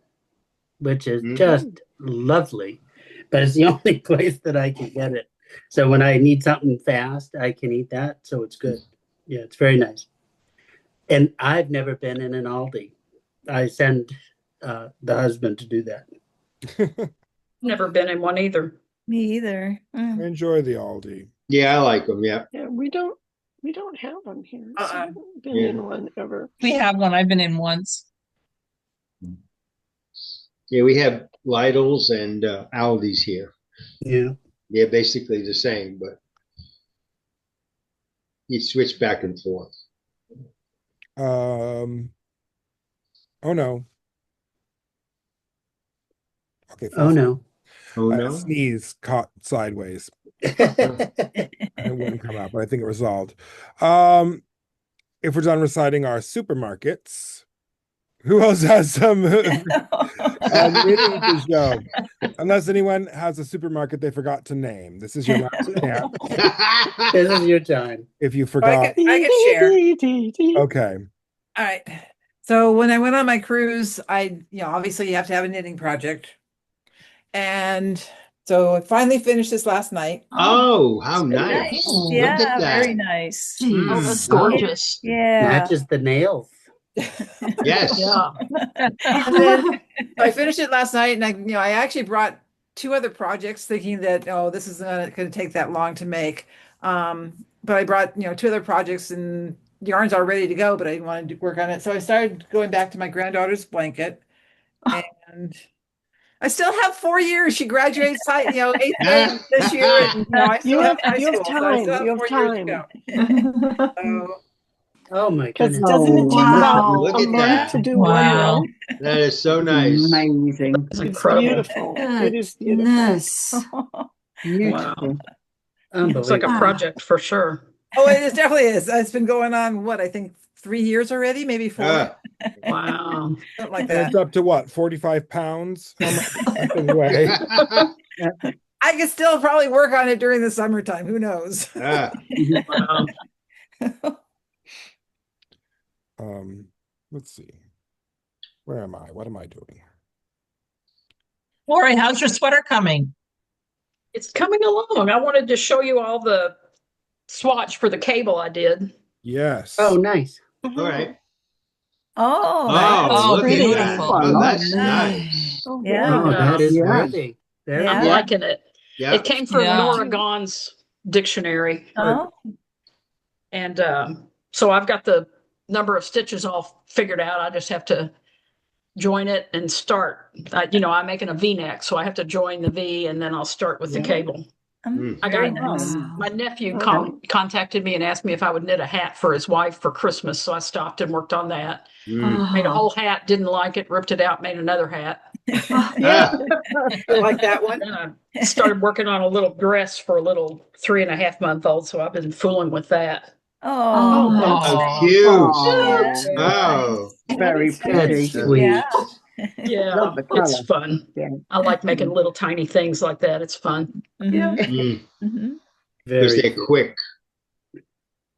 which is Mhm. just lovely. But it's the only place that I can get it. So when I need something fast, I can eat that. So it's good. Yeah, it's very nice. And I've never been in an Aldi. I send the husband to do that. Never been in one either. Me either. I enjoy the Aldi. Yeah, I like them. Yeah. Yeah, we don't have them here. So I haven't been Yeah. in one ever. We have one. I've been in once. Yeah, we have Lidl's and Aldi's here. Yeah. They're basically the same, but you switch back and forth. Oh no. Okay. Oh no. Oh A no. sneeze caught sideways. It wouldn't come out, but I think it resolved. If we're done reciting our supermarkets, who else has some knitting to show? Unless anyone has a supermarket they forgot to name. This is your last chance. This is your time. If you I forgot. could share. Okay. All right. So when I went on my cruise, obviously you have to have a knitting project. And so I finally finished this last night. Oh, how nice. Look Yeah, at that. very nice. Oh, that's gorgeous. Yeah. Matches the nails. Yes. Yeah. And then I finished it last night, and I actually brought two other projects, thinking that this is not going to take that long to make. But I brought two other projects, and yarn's all ready to go, but I wanted to work on it, so I started going back to my granddaughter's blanket, and I still have 4 years. She graduates, 8th grade this year, and I still have high you have school, so I still time. You have 4 years to time. go. So, Oh my Because goodness. doesn't it take about Look a at month that. to do Wow. one row? That is so nice. Amazing. It's It's incredible. beautiful. It is beautiful. Goodness. Wow. Beautiful. It's like a Unbelievable. project for sure. it definitely is. It's been going on, I think 3 years already, maybe 4, Ah, Wow. something like that. It's up to what? 45 pounds? How much something weigh? I could still probably work on it during the summertime. Who knows? ah. Wow. Let's see. Where am I? What am I doing? Lori, how's your sweater coming? It's coming along. I wanted to show you all the swatch for the cable I did. Yes. Oh, nice. All right. Oh, Oh, look pretty. at that. Oh, that's nice. Oh, Yeah. Oh, that is Yeah. worthy. Very Yeah. I'm good. liking it. Yeah. It came from Yeah. Nora Gaughan's dictionary. Oh, And so I've got the number of stitches all figured out. I just have to join it and start. I'm making a V-neck, so I have to join the V and then I'll start with the cable. I Very got nice. my nephew Okay. contacted me and asked me if I would knit a hat for his wife for Christmas, so I stopped and worked on that. Mm. Made a whole hat, didn't like it, ripped it out, made another hat. Yeah. You like that one? Then I started working on a little dress for a little 3.5-month-old, so I've been fooling with that. Oh, that's Oh, cute. yeah. Oh, Very That is pretty. good. Sweet. Yeah. Yeah, Love the it's colour. fun. Yeah. I like making little tiny things like that. It's fun. Yeah. because Very they're cool. quick.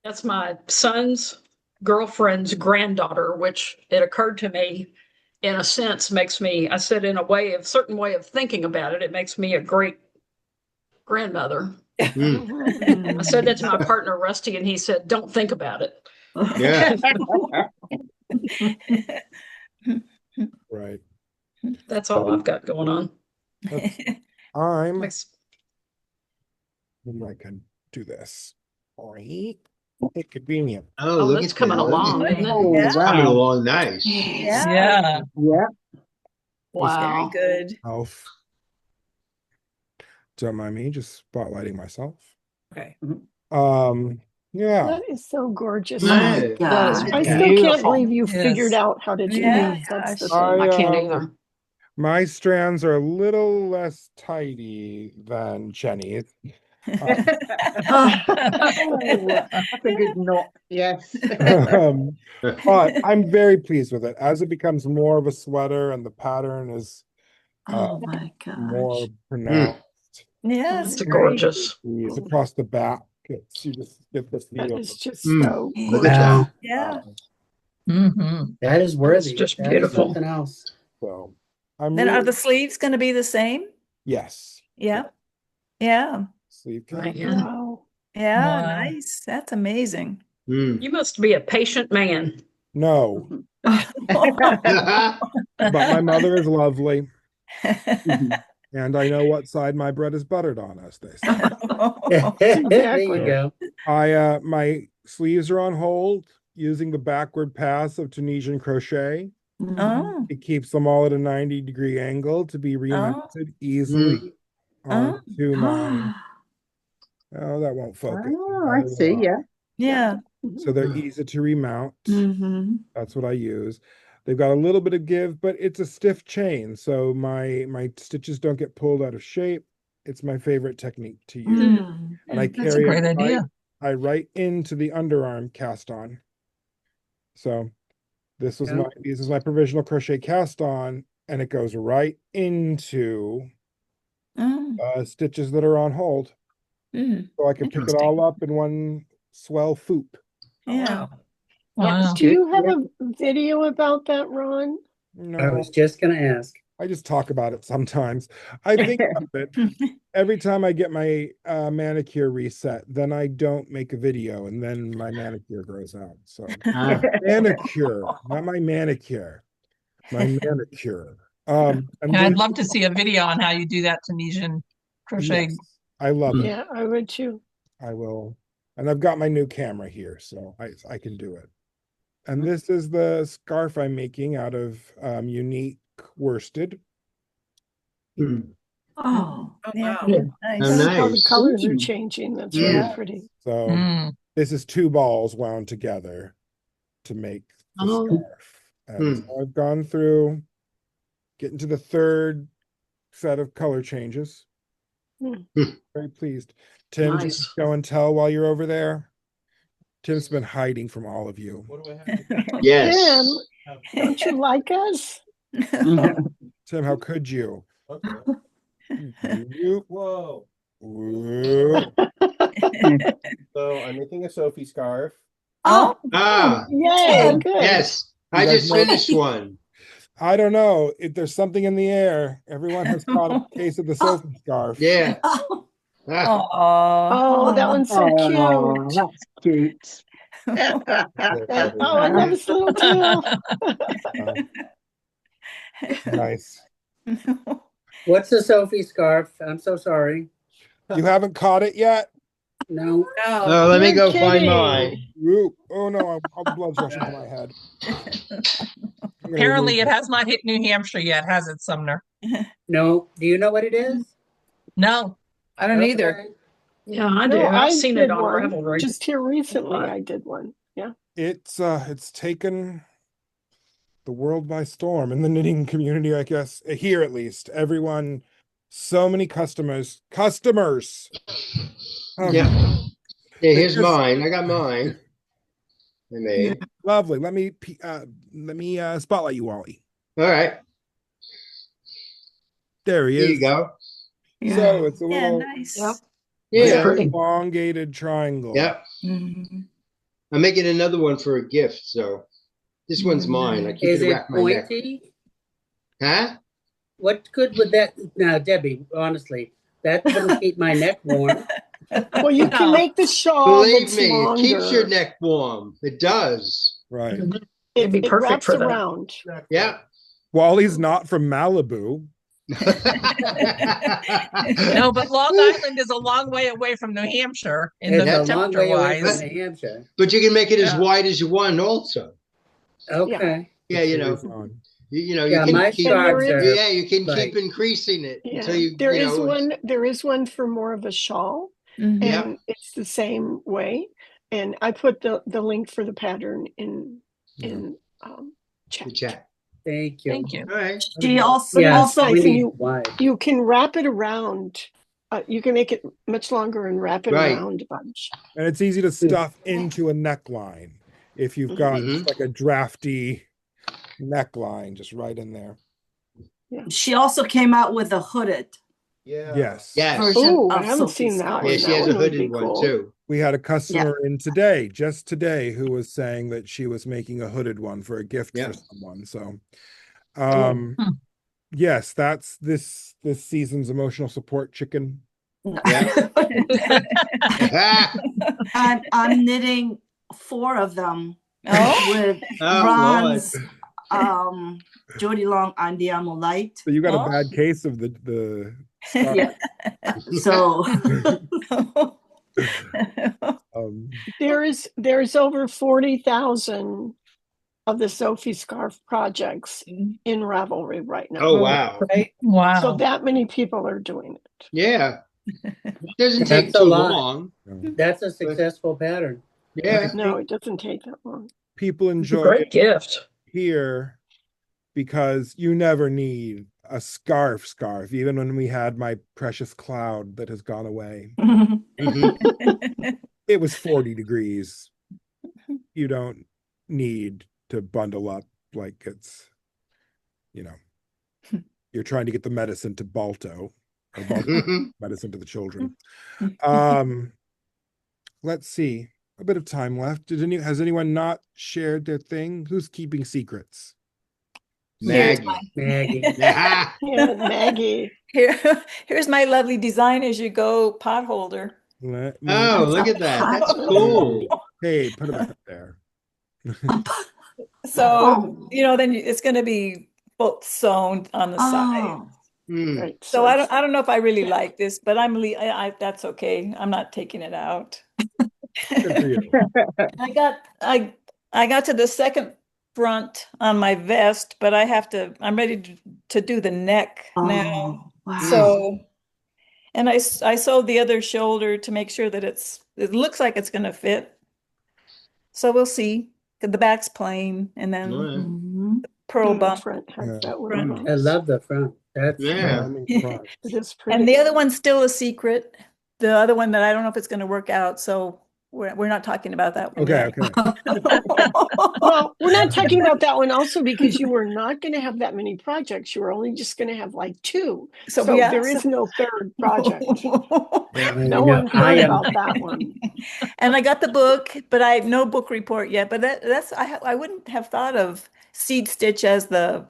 That's my son's girlfriend's granddaughter, which it occurred to me, in a sense, makes me, I said, in a certain way of thinking about it, it makes me a great grandmother. Mm. I said that to my partner, Rusty, and he said, don't think about it. Yeah. Right. That's all I've got going on. I'm Makes- I can do this. Right. It's convenient. Oh, Oh, look that's at coming that. Look along, at isn't it? Oh, It's coming wow. along nice. Yeah. Yeah. Yeah. Very good. Elf. Don't mind me just spotlighting myself. Okay. Yeah. That is so gorgeous. My That is I still beautiful. can't believe you Yes. figured out how to do Yeah, that. That's the gosh. thing. I can't I, either. My strands are a little less tidy than Jenny's. Oh, that's a good knot. Yes. But I'm very pleased with it. As it becomes more of a sweater and the pattern is my more gosh. pronounced, Yes, It's great. gorgeous. it's across the back. You just get the That feel. is just Mm. so Look at gorgeous. that. Yeah. Mm-hmm. That is worthy. just That is beautiful. something else. So I'm Then are really, the sleeves going to be the same? yes. Yeah. Yeah. Sleeve Right, cap. yeah. Wow. Yeah. Wow. Nice. That's amazing. Mm. You must be a patient man. No, but my mother is lovely, and I know what side my bread is buttered on, as they say. There you go. My sleeves are on hold using the backward pass of Tunisian crochet. Oh. It keeps them all at a 90-degree angle to be remounted easily onto my. Oh, that won't focus. Oh, I see. Yeah. Yeah. So they're easy to remount. That's what I use. They've got a little bit of give, but it's a stiff chain, so my stitches don't get pulled out of shape. It's my favorite technique to use. And I That's a carry great it idea. right into the underarm cast on. So this was my provisional crochet cast on, and it goes right into stitches that are on hold. So I can pick it all up in one swell foop. Yeah. Wow. Do you have a video about that, Ron? I No, was just going to ask. I just talk about it sometimes. I think of it every time I get my manicure reset, then I don't make a video, and then my manicure grows out. So manicure, not my manicure, my manicure. And I'd love to see a video on how you do that Tunisian crochet. yes, I love it. Yeah, I would too. I will. And I've got my new camera here, so I can do it. And this is the scarf I'm making out of unique worsted. Oh, Yeah. Yeah. Nice. Oh, How the nice. colors are changing. That's really pretty. So Mm. this is 2 balls wound together to make the scarf. And so I've gone through, getting to the 3rd set of color changes. Very pleased. Tim, Nice. just go and tell while you're over there. Tim's been hiding from all of you. Yes. Tim, don't you like us? Tim, how could you? Whoa. Whoop. So I'm making a Sophie scarf. oh, Ah, Yeah, good. yes. I You guys just know- finished one. I don't know if there's something in the air. Everyone has caught a case of the Sophie scarf. Yeah. oh, Ah, Oh, that one's so Oh, cute. that's cute. Oh, I love his little tail. Nice. What's the Sophie scarf? I'm so sorry. You haven't caught it yet? No. oh, let me You're go find kidding. mine. Whoop. Oh no, all the blood's rushing to my head. Apparently it has not hit New Hampshire yet, has it, Sumner? No, do you know what it is? No. I don't either. Okay. Yeah, I do. No, I've I seen did it on one Ravelry. just here recently. I did one. Yeah. It's taken the world by storm in the knitting community, I guess, here at least. Everyone, so many customers. Oh, Yeah. Yeah, here's just- mine. I got mine. I made. Lovely. Let me spotlight you, Wally. All right. There he Here is. you go. So it's a Yeah, little nice. Yep. Yeah. Pretty. elongated triangle. Yep. Mhm. I'm making another one for a gift, so this one's mine. I keep Is it it around my neck. pointy? Huh? What good would that? Now, Debbie, honestly, that wouldn't keep my neck warm. Well, you can No. make the shawl Believe that's me, it keeps your longer. neck warm. It does. Right. It'd be It perfect wraps for that. around. Yeah. Wally's not from Malibu. No, but Long Island is a long way away from New Hampshire in It's the a long temperature way away from wise. New Hampshire. But you can make it as Yeah. wide as you want also. Okay. Yeah, you know. You know, you Yeah, can my keep, scarves are yeah, you can like, keep increasing it until Yeah. you, There you is know, it's- one. There is one for more of a shawl, Mhm. Yeah. and it's the same way. And I put the link for the pattern in chat. the chat. thank you. Thank you. All right. She also, Yeah, also we can need you wide. you can wrap it around. You can make it much longer and wrap it Right. around a bunch. And it's easy to stuff into a neckline if you've got Mhm. like a drafty neckline just right in there. she also came out with a hooded Yeah. Yes. Yes. version Oh, I of haven't Sophie seen that Scarf. one. Yeah, she That has a one would be hooded one cool. too. We had a customer in today, just today, who was saying that she was making a hooded one for a gift Yeah. for someone. So Hmm. yes, that's this season's emotional support chicken. Yeah. I'm knitting 4 of them Oh, with Oh, Ron's Jody Long Andiamo Light. So you got Oh. a bad case of the scarf. Yeah. So Um, There's over 40,000 of the Sophie Scarf projects in Ravelry right now. Oh, wow. right. Wow. So that many people are doing it. Yeah. Doesn't take That's a too lot. long. That's a successful pattern. Yeah. No, it doesn't take that long. people It's a enjoy great it gift. here because you never need a scarf, even when we had my precious cloud that has gone away. Mhm. It was 40 degrees. You don't need to bundle up like it's, you're trying to get the medicine to Balto, or Balto Mhm. medicine to the children. Let's see. A bit of time left. Has anyone not shared their thing? Who's keeping secrets? Maggie. Maggie. Yeah. Yeah, Maggie. Here's my lovely design as you go pot holder. Let me- Oh, look at that. That's cool. Hey, put it back up there. So, then it's going to be both sewn on the side. Oh, Hmm. Right. So I don't know if I really like this, but that's okay. I'm not taking it out. Good for you. I got to the second front on my vest, but I'm ready to do the neck now. oh, wow. So, and I sewed the other shoulder to make sure that it looks like it's going to fit. So we'll see. The back's plain, and then All right. Mhm. pearl The bump. front has Yeah. that Front. little I bumps. love the front. That's Yeah. It is pretty. And the other one's still a secret. The other one that I don't know if it's going to work out, so we're not talking about that one Okay, yet. okay. Well, we're not talking about that one also because you were not going to have that many projects. You were only just going to have like 2. So there is no third project. No one heard about that one. And I got the book, but I have no book report yet. But I wouldn't have thought of seed stitch as a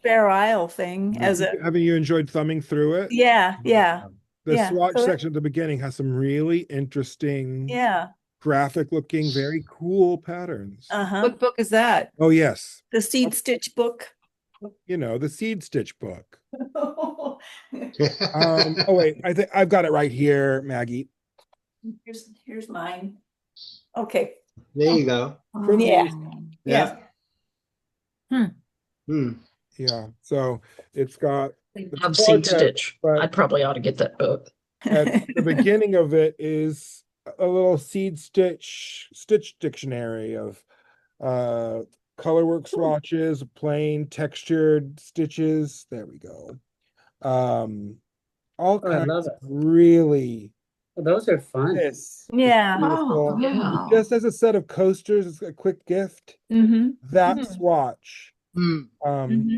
Fair Isle thing. Haven't you enjoyed thumbing through it? Yeah. The Yeah. swatch So section at the beginning has some really interesting, yeah. graphic looking, very cool patterns. What book is that? Oh, yes. The seed stitch book. The seed stitch book. Oh, wait. I think I've got it right here, Maggie. Here's mine. Okay. There you go. Yeah. Yeah. Hmm. Yeah, so it's got I it's love Seed gorgeous, Stitch. I but probably ought to get that book. at the beginning of it is a little stitch dictionary of uh colorwork swatches, plain textured stitches. There we go. All Oh, I love kinds of it. really Well, those are fun. this is Yeah. beautiful. Yeah. Just as a set of coasters, it's a quick gift. Mm-hmm. That swatch, Hmm.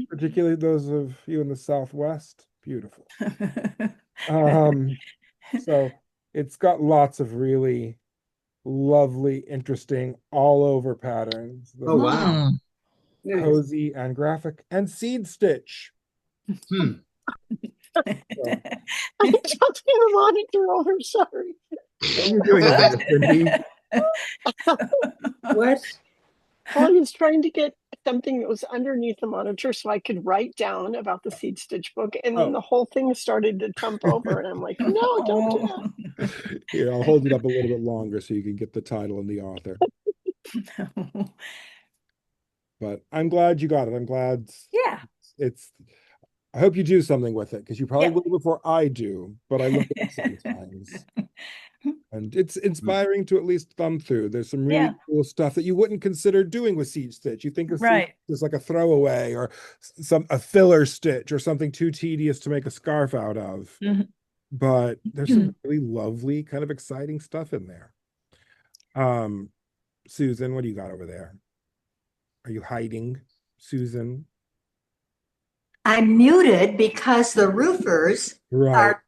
particularly those of you in the Southwest, beautiful. So it's got lots of really lovely, interesting, all over patterns that Oh, are wow. Nice. cozy and graphic and seed stitch. Hmm. So, I'm touching the monitor over, sorry. what are you doing over there, Cindy? What? Well, I was trying to get something that was underneath the monitor so I could write down about the seed stitch book, and then Oh. the whole thing started to jump over, and I'm like, no, don't do that. Here, I'll hold it up a little bit longer so you can get the title and the author. But I'm glad you got it. I'm glad Yeah. it's I hope you do something with it because you probably Yeah. will before I do, but I look at it sometimes. And it's inspiring to at least thumb through. There's some really Yeah. cool stuff that you wouldn't consider doing with seed stitch. You think of seed Right. as like a throwaway or a filler stitch or something too tedious to make a scarf out of. Mhm. But there's some really lovely, kind of exciting stuff in there. Susan, what do you got over there? Are you hiding, Susan? I'm muted because the roofers Right. are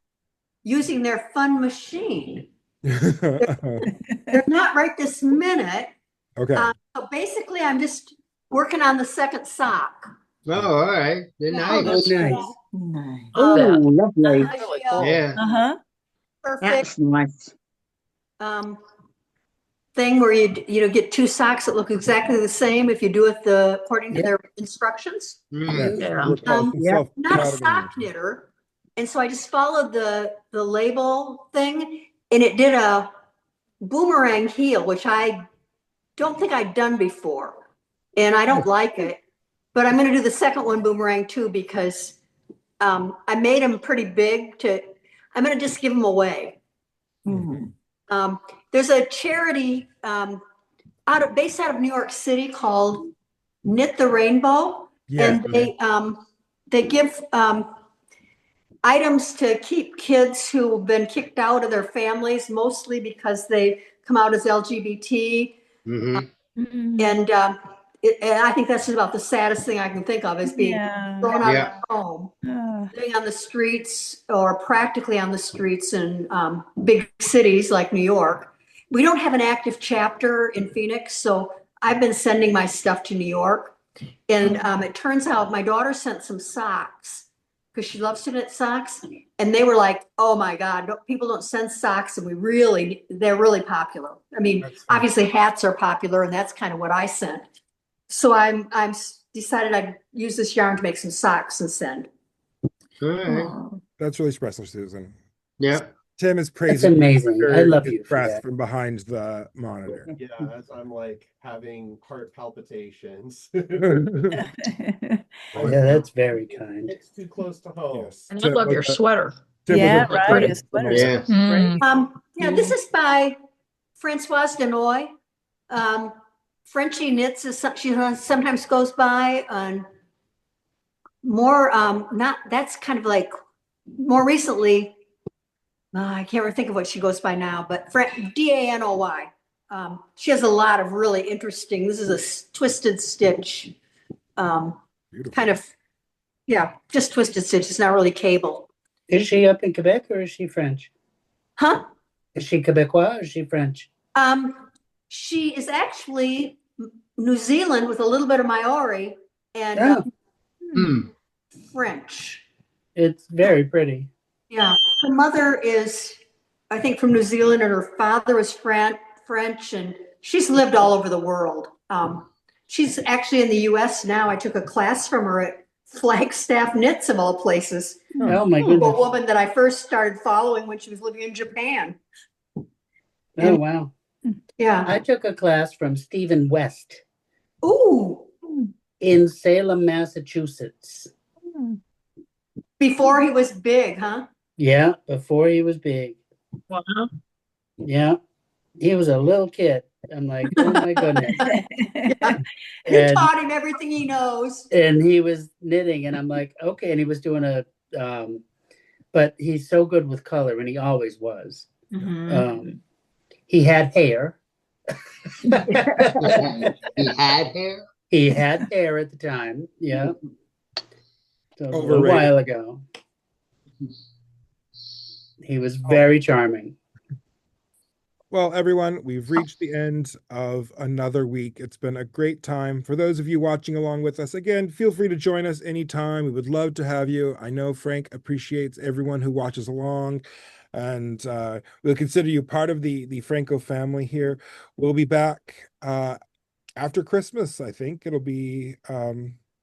using their fun machine. They're not right this minute. Okay. So basically, I'm just working on the second sock. Oh, all right. They're Yeah. nice. Oh, nice. Nice. Oh, lovely. Really cool. Yeah. Uh-huh. Perfect That's nice. thing where you get two socks that look exactly the same if you do it according to Yep. their instructions. Yes. Yeah. We're called Yeah. Not a self-patterning. sock knitter, and so I just followed the label thing, and it did a boomerang heel, which I don't think I'd done before, and I don't like it. But I'm going to do the second one boomerang too because I made them pretty big. I'm going to just give them away. Mhm. There's a charity based out of New York City called Knit the Rainbow, Yeah. and they give items to keep kids who've been kicked out of their families, mostly because they come out as LGBT. Mm-hmm. And I think that's just about the saddest thing I can think of is being thrown out Yeah. of home, living on the streets or practically on the streets in big cities like New York. We don't have an active chapter in Phoenix, so I've been sending my stuff to New York. And it turns out my daughter sent some socks because she loves to knit socks. And they were like, oh my God, people don't send socks. And they're really popular. I mean, obviously hats are popular and that's kind of what I sent. So I'm decided I'd use this yarn to make some socks and send. All right. Oh. That's really special, Susan. Yeah. Tim is That's praising amazing. I love you for press that. from behind the monitor. Yeah, as I'm like having heart palpitations. Yeah, that's very kind. It's too close to home. Yes. And I love your sweater. Tim Yeah, was a- right. pretty. His sweater Yeah. is great. Yeah, this is by Francoise Denoy. Frenchie Knits she sometimes goes by on more, that's kind of like more recently, I can't really think of what she goes by now, but Danoy. She has a lot of really interesting, this is a twisted stitch, kind of, yeah, just twisted stitch. It's not really cable. Is she up in Quebec or is she French? Huh? Is she Quebecois or is she French? She is actually New Zealand with a little bit of Maori and French. It's very pretty. Yeah, her mother is, I think, from New Zealand, and her father is French, and she's lived all over the world. She's actually in the U.S. now. I took a class from her at Flagstaff Knits, of all places. Oh my A goodness. woman that I first started following when she was living in Japan. Oh wow. Yeah. I took a class from Stephen West. Ooh. in Salem, Massachusetts. Before he was big, huh? Yeah, before he was big. Wow. Yeah, he was a little kid. I'm like, oh my goodness. Yeah. He And, taught him everything he knows. and he was knitting, and I'm like, okay. And he was doing but he's so good with color, and he always was. He had hair. He had hair? He had hair at the time. Yeah. So a little Overrated. while ago. He was very charming. Well, everyone, we've reached the end of another week. It's been a great time. For those of you watching along with us, again, feel free to join us anytime. We would love to have you. I know Frank appreciates everyone who watches along, and we'll consider you part of the Phrancko family here. We'll be back after Christmas. I think it'll be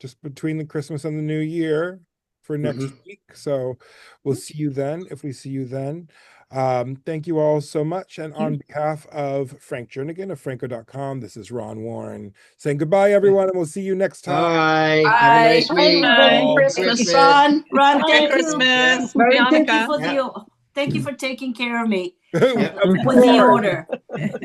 just between the Christmas and the New Year for next week. So we'll see you then, if we see you then. Thank you all so much. And on behalf of Frank Jernigan of Phrancko.com, this is Ron Warren saying goodbye, everyone, and we'll see you next time. Bye. Have a nice week. Merry Christmas. Ron, Happy thank you. Christmas, Thank you Bianca. for thank you for taking care of me Yep. with the order.